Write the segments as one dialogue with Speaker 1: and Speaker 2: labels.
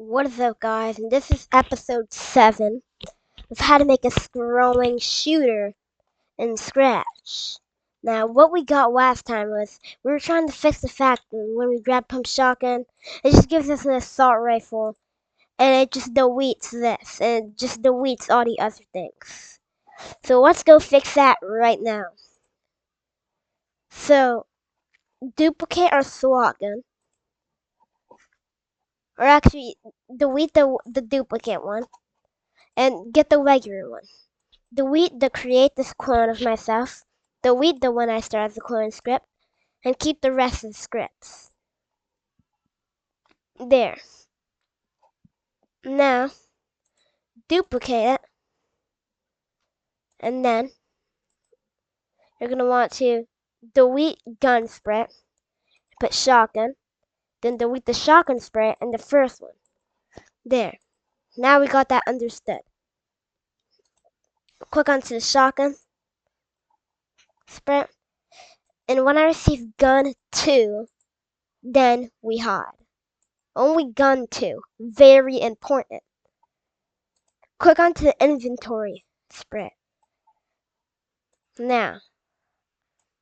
Speaker 1: What is up, guys? And this is episode 7 of how to make a scrolling shooter in Scratch. Now, what we got last time was we were trying to fix the fact that when we grab pump shotgun, it just gives us an assault rifle, and it just deletes this, and it just deletes all the other things. So let's go fix that right now. So, duplicate our SWAT gun, or actually, delete the duplicate one, and get the regular one. Delete the create this clone of myself, delete the one I started the clone script, and keep the rest of the scripts. There. Now, duplicate it, and then you're going to want to delete gun spread, put shotgun, then delete the shotgun spread and the first one. There. Now we got that understood. Click onto the shotgun spread, and when I receive gun 2, then we hide. Only gun 2. Very important. Click onto the inventory spread. Now,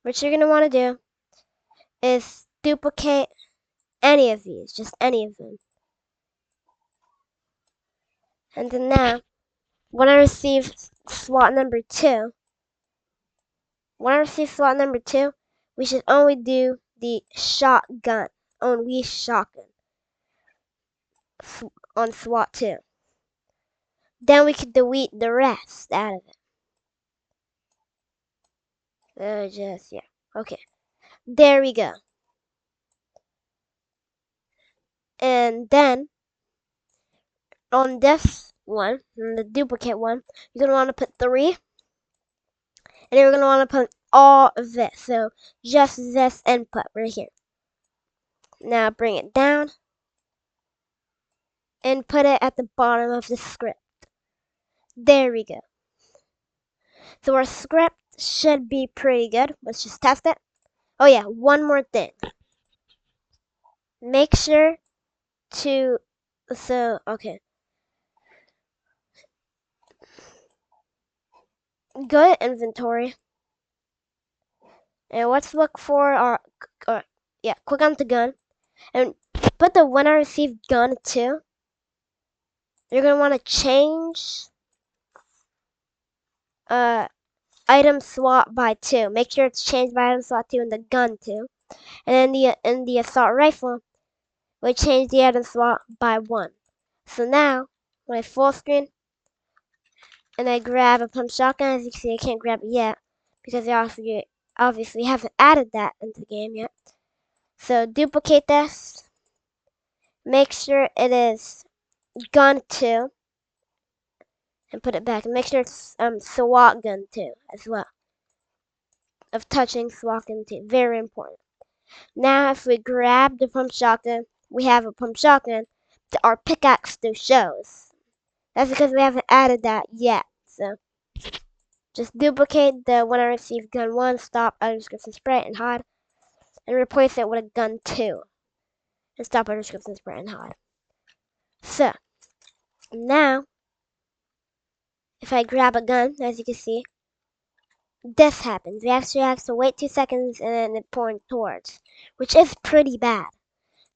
Speaker 1: what you're going to want to do is duplicate any of these, just any of them. And then now, when I receive slot number 2, we should only do the shotgun, only shotgun on slot 2. Then we can delete the rest out of it. Okay. There we go. And then, on this one, on the duplicate one, you're going to want to put 3. And you're going to want to put all of this. So, just this input right here. Now, bring it down. And put it at the bottom of the script. There we go. So our script should be pretty good. Let's just test it. Oh yeah, one more thing. Make sure to, okay. Go to inventory. And let's look for our, click on the gun. And put the when I received gun 2. You're going to want to change item slot by 2. Make sure it's changed by item slot 2 and the gun 2. And then in the assault rifle, we change the item slot by 1. So now, when I full screen and I grab a pump shotgun, as you can see, I can't grab it yet because I obviously haven't added that into the game yet. So duplicate this. Make sure it is gun 2 and put it back. And make sure it's SWAT gun 2 as well. Of touching SWAT gun 2. Very important. Now if we grab the pump shotgun, we have a pump shotgun. Our pickaxe still shows. That's because we haven't added that yet. So just duplicate the when I receive gun 1, stop, description spray, and hide. And replace it with a gun 2. And stop, description spray, and hide. So now if I grab a gun, as you can see, this happens. We actually have to wait 2 seconds and then it points towards, which is pretty bad.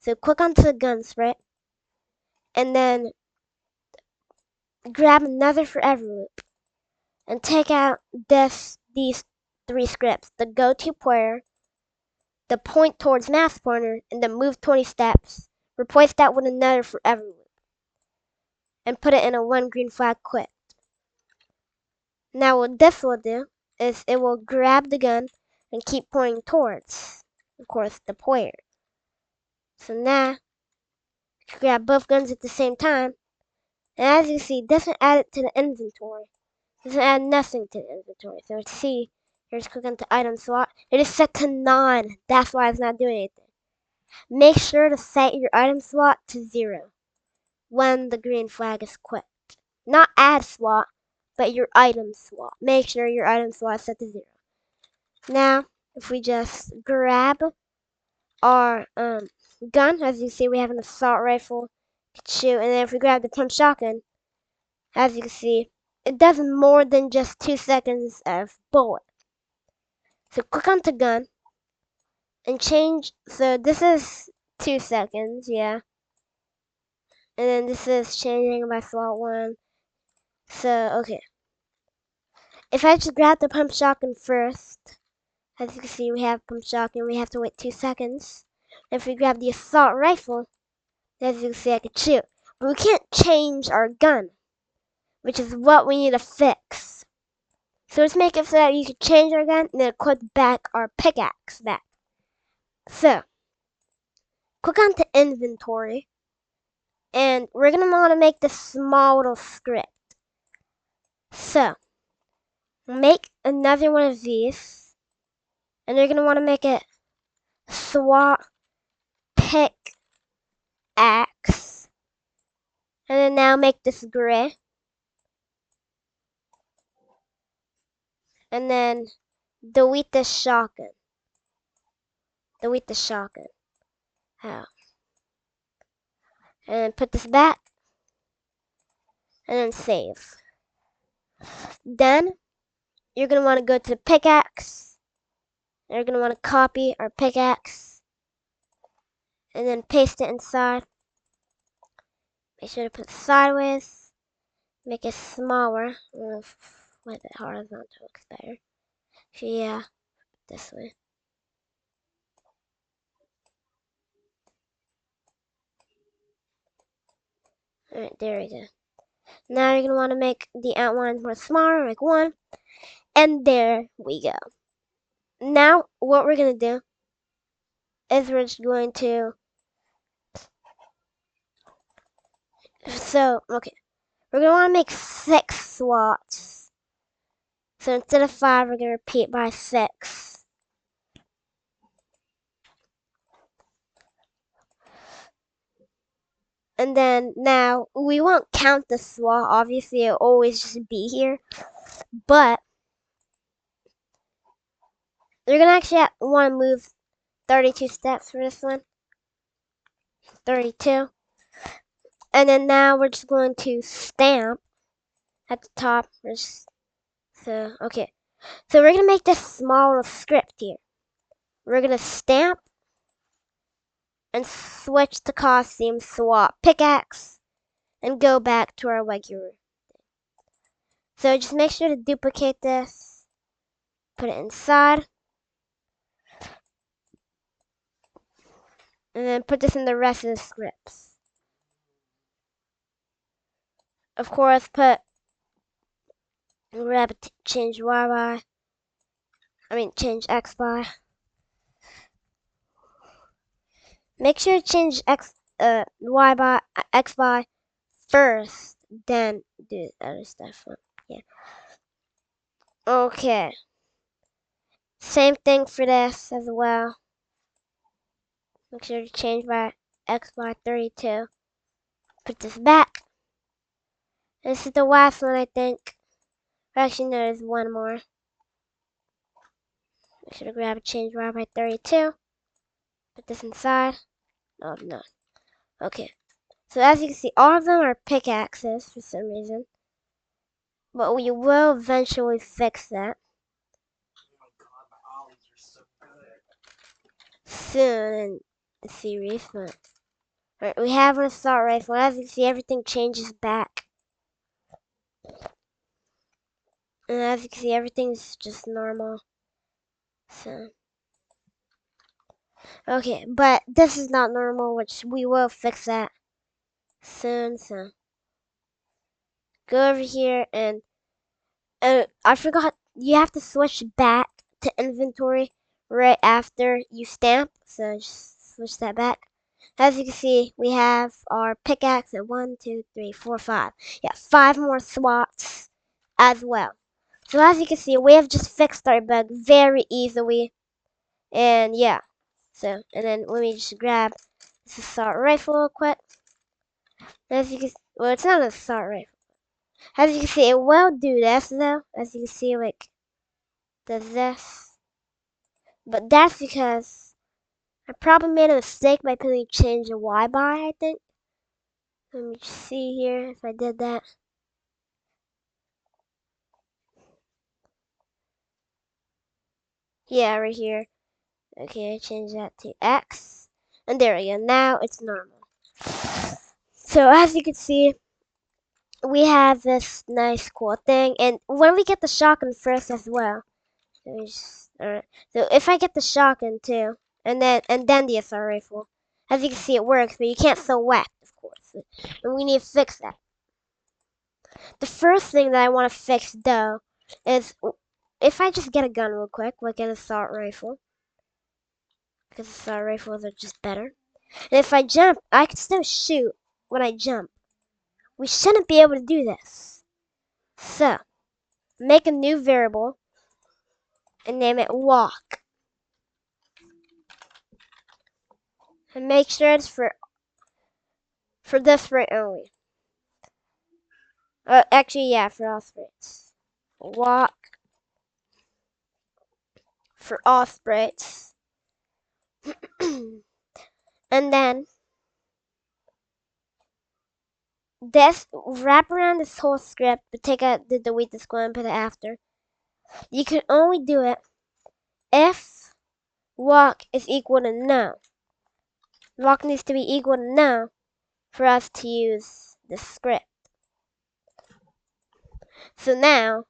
Speaker 1: So click onto the gun spray and then grab another forever loop and take out these 3 scripts: the go to player, the point towards mass pointer, and the move 20 steps. Replace that with another forever loop and put it in a 1 green flag quit. Now what this will do is it will grab the gun and keep pointing towards, of course, the player. So now you can grab both guns at the same time, and as you see, it doesn't add it to the inventory. It doesn't add nothing to the inventory. So let's see, here's click on the item slot. It is set to 9. That's why it's not doing anything. Make sure to set your item slot to 0 when the green flag is clicked. Not add slot, but your item slot. Make sure your item slot is set to 0. Now, if we just grab our gun, as you see, we have an assault rifle shoot, and then if we grab the pump shotgun, as you can see, it does more than just 2 seconds of bullet. So click on the gun and change. So this is 2 seconds, yeah. And then this is changing by slot 1. So, okay. If I just grab the pump shotgun first, as you can see, we have pump shotgun. We have to wait 2 seconds. If we grab the assault rifle, as you can see, I can shoot. But we can't change our gun, which is what we need to fix. So let's make it so that you can change our gun and then click back our pickaxe back. So, click on to inventory. And we're going to want to make this small little script. So, make another one of these. And you're going to want to make it SWAT pickaxe. And then now make this gray. And then delete the shotgun. Delete the shotgun. Oh. And put this back. And then save. Then you're going to want to go to the pickaxe. And you're going to want to copy our pickaxe. And then paste it inside. Make sure to put it sideways. Make it smaller. With it horizontal looks better. So yeah, this way. Alright, there we go. Now you're going to want to make the outline more smaller, like 1. And there we go. Now, what we're going to do is we're just going to... So, okay. We're going to want to make 6 SWATs. So instead of 5, we're going to repeat by 6. And then now, we won't count the SWAT. Obviously, it'll always just be here. But you're going to actually want to move 32 steps for this one. 32. And then now we're just going to stamp at the top. Okay. So we're going to make this small little script here. We're going to stamp and switch to costume, swap pickaxe, and go back to our regular. So just make sure to duplicate this, put it inside, and then put this in the rest of the scripts. Of course, change Y by, change X by. Make sure to change Y by, X by first, then do the other stuff. Yeah. Okay. Same thing for this as well. Make sure to change by X by 32. Put this back. This is the last one, I think. Actually, no, there's one more. Make sure to grab a change Y by 32. Put this inside. Oh, no. Okay. So as you can see, all of them are pickaxes for some reason. But we will eventually fix that. Soon in the series. But alright, we have an assault rifle. As you can see, everything changes back. And as you can see, everything's just normal. So. Okay, but this is not normal, which we will fix that soon. So. Go over here and I forgot, you have to switch back to inventory right after you stamp. So just switch that back. As you can see, we have our pickaxe at 1, 2, 3, 4, 5. Yeah, 5 more SWATs as well. So as you can see, we have just fixed our bug very easily. And yeah. So, and then let me just grab this assault rifle real quick. As you can see, well, it's not an assault rifle. As you can see, it will do this though. As you can see, like, does this. But that's because I probably made a mistake by putting change the Y by, I think. Let me see here if I did that. Yeah, right here. Okay, I changed that to X. And there we go. Now it's normal. So as you can see, we have this nice cool thing. And when we get the shotgun first as well. Alright. So if I get the shotgun too, and then the assault rifle, as you can see it works, but you can't select, of course. And we need to fix that. The first thing that I want to fix though is if I just get a gun real quick, like an assault rifle, because assault rifles are just better. And if I jump, I can still shoot when I jump. We shouldn't be able to do this. So, make a new variable and name it walk. And make sure it's for this rate only. Actually, yeah, for all sprites. Walk for all sprites. And then this, wrap around this whole script, but take out the delete this one and put it after. You can only do it if walk is equal to no. Walk needs to be equal to no for us to use the script. So now,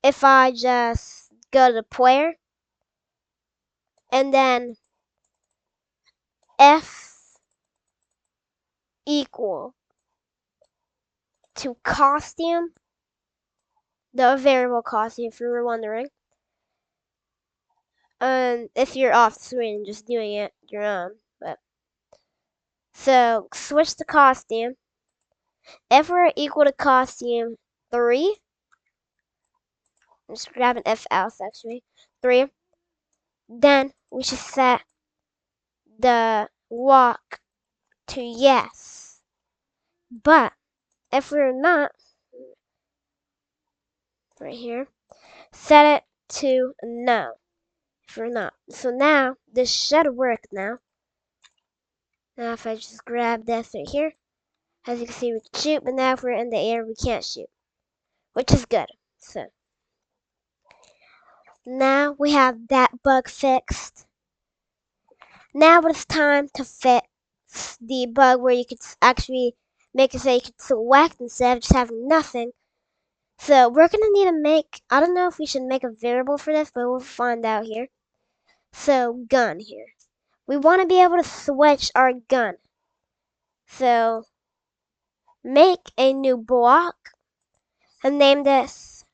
Speaker 1: if I just go to player and then F equal to costume, the variable costume if you were wondering, if you're off screen just doing it your own, but so switch to costume. If we're equal to costume 3, just grab an F else actually, 3, then we should set the walk to yes. But if we're not, right here, set it to no. If we're not. So now, this should work now. Now if I just grab this right here, as you can see we can shoot, but now if we're in the air we can't shoot. Which is good. So now we have that bug fixed. Now it's time to fix the bug where you could actually make it so you could select instead of just having nothing. So we're gonna need to make, I don't know if we should make a variable for this, but we'll find out here. So gun here. We want to be able to switch our gun. So make a new block and name this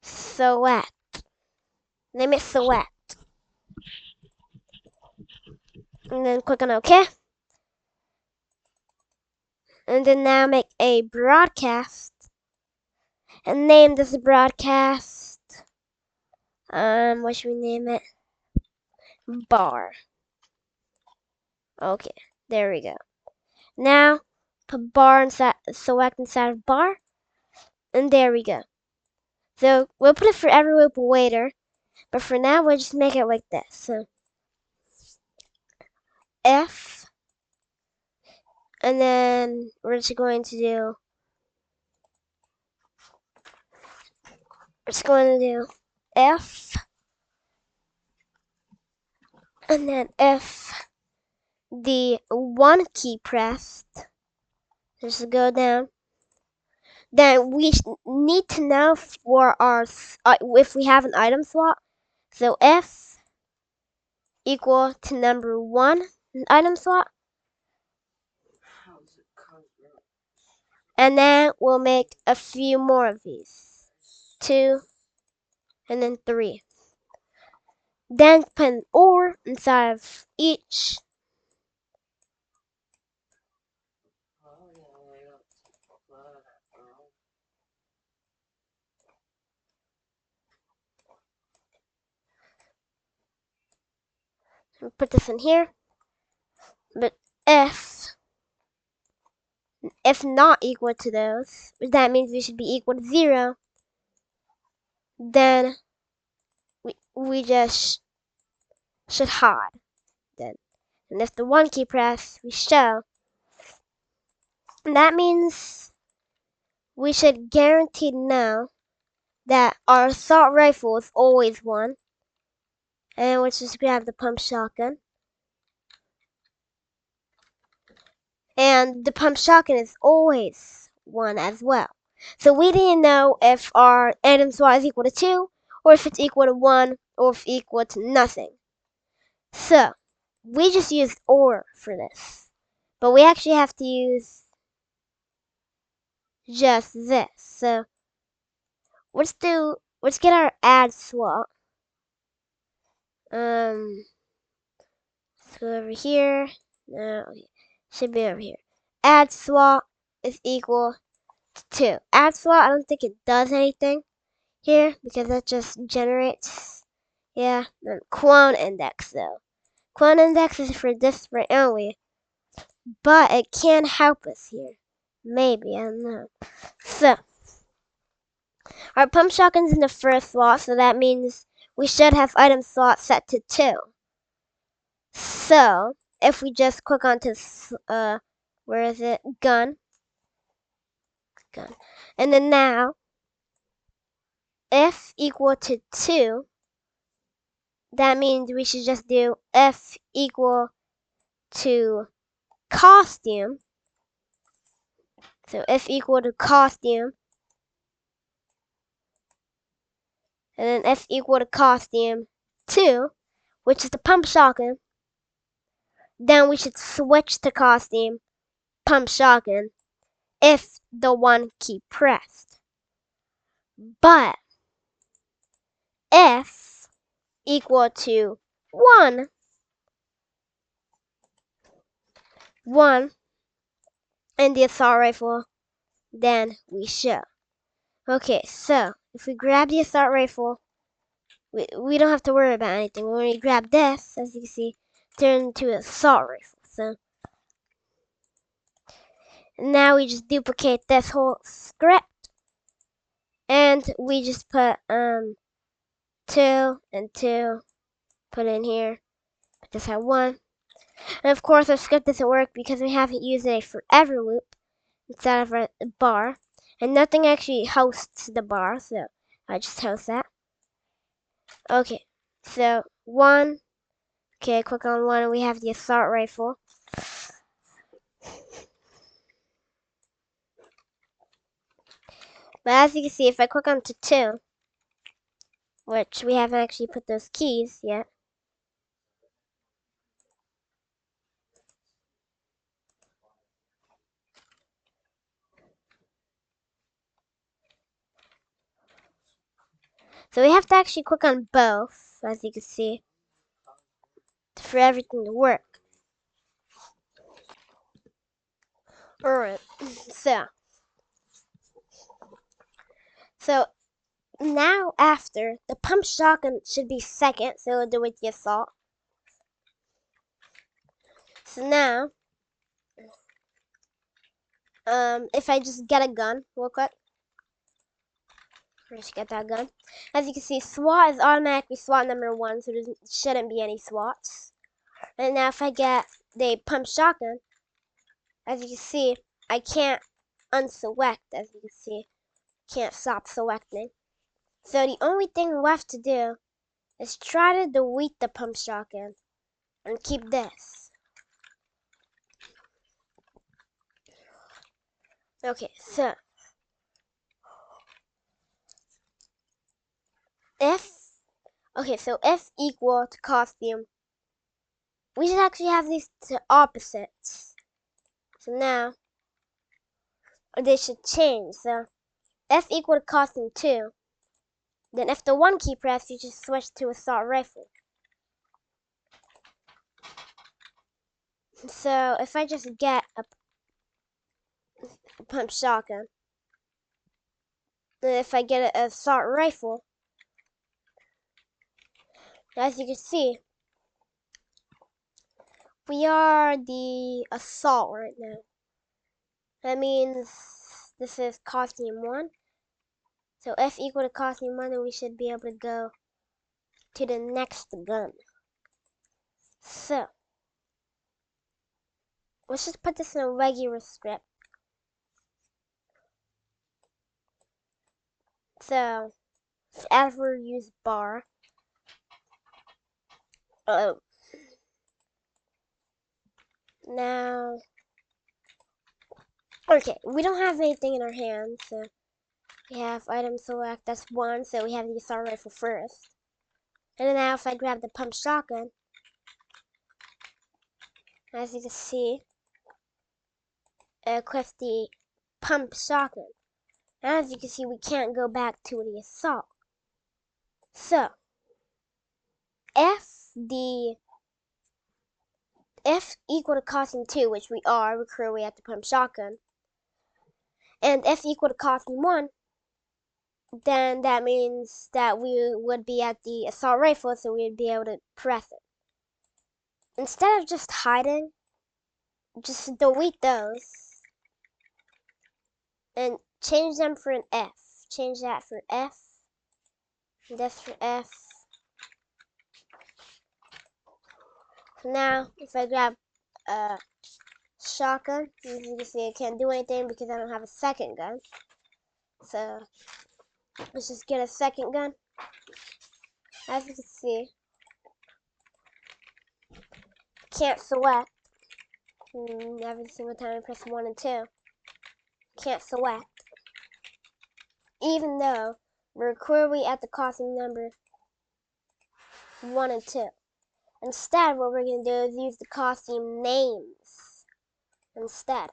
Speaker 1: select. Name it select. And then click on OK. And then now make a broadcast and name this broadcast. What should we name it? Bar. Okay, there we go. Now put bar inside, select inside of bar, and there we go. So we'll put it for every loop later, but for now we'll just make it like this. So F, and then we're just going to do F, and then F, the 1 key pressed, just go down. Then we need to know for our, if we have an item slot, so F equal to number 1 item slot, and then we'll make a few more of these, 2, and then 3. Then put an OR inside of each. Put this in here. But if not equal to those, that means we should be equal to 0. Then we just should hide then. And if the 1 key pressed, we show. And that means we should guarantee know that our assault rifle is always 1. And let's just grab the pump shotgun. And the pump shotgun is always 1 as well. So we didn't know if our item SWAT is equal to 2, or if it's equal to 1, or if it's equal to nothing. So we just used OR for this. But we actually have to use just this. So let's get our add SWAT. Let's go over here. No, should be over here. Add SWAT is equal to 2. Add SWAT, I don't think it does anything here because that just generates. Yeah, then clone index though. Clone index is for this sprint only, but it can help us here. Maybe, I don't know. So, our pump shotgun's in the first slot, so that means we should have item slot set to 2. So, if we just click onto, where is it? Gun. And then now, if equal to 2, that means we should just do if equal to costume. So if equal to costume, and then if equal to costume 2, which is the pump shotgun, then we should switch to costume pump shotgun if the 1 key pressed. But if equal to 1, and the assault rifle, then we should. Okay, so if we grab the assault rifle, we don't have to worry about anything. When we grab this, as you can see, turn into an assault rifle. So now we just duplicate this whole script, and we just put 2 and 2, put in here, just have 1. And of course our script doesn't work because we haven't used a forever loop instead of a bar, and nothing actually hosts the bar, so I just host that. Okay, so 1. Okay, click on 1 and we have the assault rifle. But as you can see, if I click on to 2, which we haven't actually put those keys yet. So we have to actually click on both, as you can see, for everything to work. Alright, so now after, the pump shotgun should be second, so we'll do with the assault. So now, if I just get a gun real quick, let's get that gun. As you can see, SWAT is automatically SWAT number 1, so there shouldn't be any SWATs. And now if I get the pump shotgun, as you can see, I can't unselect, as you can see. Can't stop selecting. So the only thing left to do is try to delete the pump shotgun and keep this. Okay, so if equal to costume, we should actually have these to opposites. So now they should change. So if equal to costume 2, then if the 1 key pressed, you just switch to assault rifle. So if I just get a pump shotgun, then if I get an assault rifle, as you can see, we are the assault right now. That means this is costume 1. So if equal to costume 1, then we should be able to go to the next gun. So let's just put this in a regular script. So ever use bar. Now, okay, we don't have anything in our hands, so we have item select, that's 1, so we have the assault rifle first. And then now if I grab the pump shotgun, as you can see, equip the pump shotgun. And as you can see, we can't go back to the assault. So, if equal to costume 2, which we are, we're currently at the pump shotgun, and if equal to costume 1, then that means that we would be at the assault rifle, so we'd be able to press it. Instead of just hiding, just delete those and change them for an F. Change that for F, this for F. So now, if I grab a shotgun, as you can see, I can't do anything because I don't have a second gun. So let's just get a second gun. As you can see, can't select. Every single time I press 1 and 2, can't select. Even though we're clearly at the costume number 1 and 2. Instead, what we're going to do is use the costume names instead.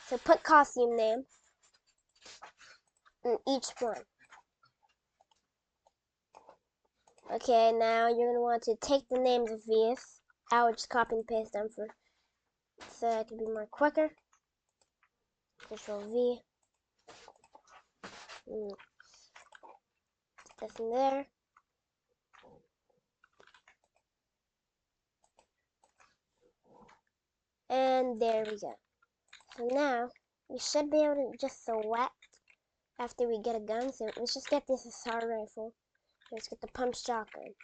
Speaker 1: So put costume name in each one. Okay, now you're going to want to take the names of these. I would just copy and paste them so it can be more quicker. Control V. This in there. And there we go. So now, we should be able to just select after we get a gun. So let's just get this assault rifle. Let's get the pump shotgun.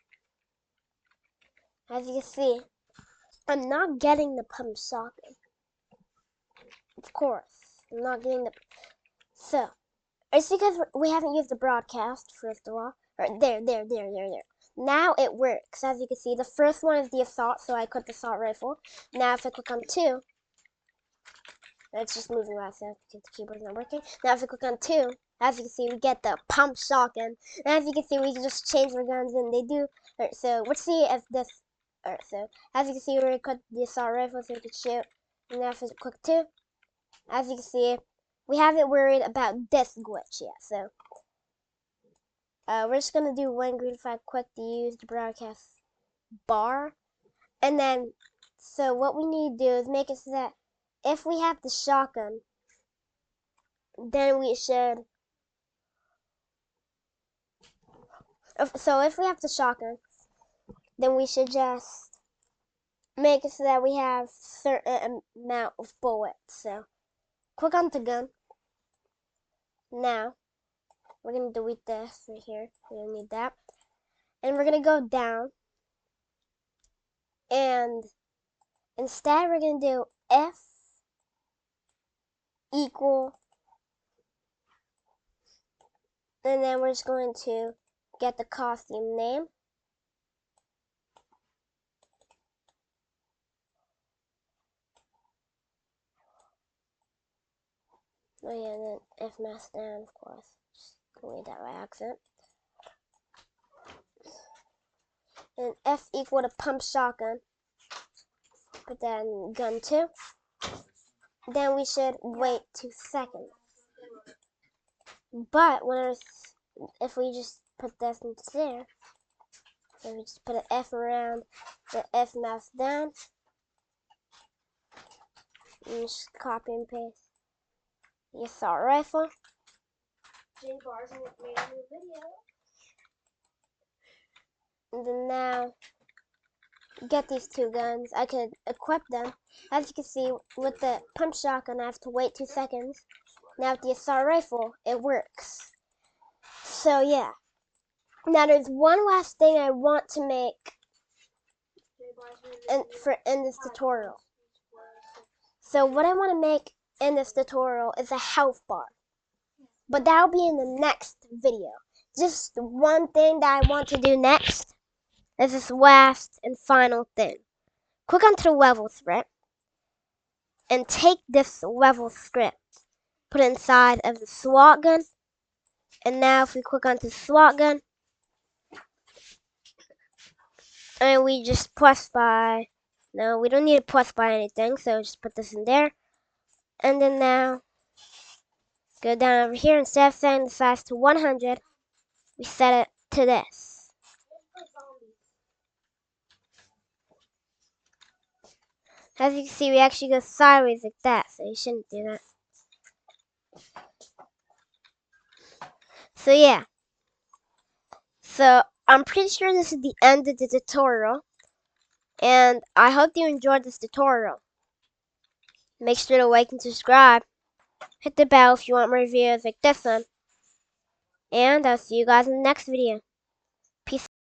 Speaker 1: As you can see, I'm not getting the pump shotgun. Of course, I'm not getting the... So, it's because we haven't used the broadcast, first of all. There. Now it works. As you can see, the first one is the assault, so I click the assault rifle. Now if I click on 2, it's just moving right so because the keyboard's not working. Now if I click on 2, as you can see, we get the pump shotgun. And as you can see, we can just change our guns and they do. So let's see if this... so as you can see, we click the assault rifle so we can shoot. And now if I click 2, as you can see, we haven't worried about this glitch yet. So we're just gonna do one green flag quick to use the broadcast bar. And then, so what we need to do is make it so that if we have the shotgun, then we should... So if we have the shotgun, then we should just make it so that we have a certain amount of bullets. So click on the gun. Now, we're going to delete this right here. We don't need that. And we're going to go down. And instead, we're going to do F equal. And then we're just going to get the costume name. Oh yeah, and then F mask down, of course. Just delete that by accident. And F equal to pump shotgun. Put that in gun 2. Then we should wait 2 seconds. But if we just put this into there, so we just put an F around the F mouse down, and just copy and paste the assault rifle. And then now, get these 2 guns. I could equip them. As you can see, with the pump shotgun, I have to wait 2 seconds. Now with the assault rifle, it works. So yeah. Now there's one last thing I want to make. in this tutorial. So what I want to make in this tutorial is a health bar. But that'll be in the next video. Just one thing that I want to do next is this last and final thing. Click onto the level script and take this level script, put it inside of the slot gun, and now if we click onto slot gun, and we just plus by, no, we don't need to plus by anything, so just put this in there, and then now go down over here. Instead of setting the size to 100, we set it to this. As you can see, we actually go sideways like that, so you shouldn't do that. So yeah. So I'm pretty sure this is the end of the tutorial, and I hope you enjoyed this tutorial. Make sure to like and subscribe. Hit the bell if you want more videos like this one. And I'll see you guys in the next video. Peace.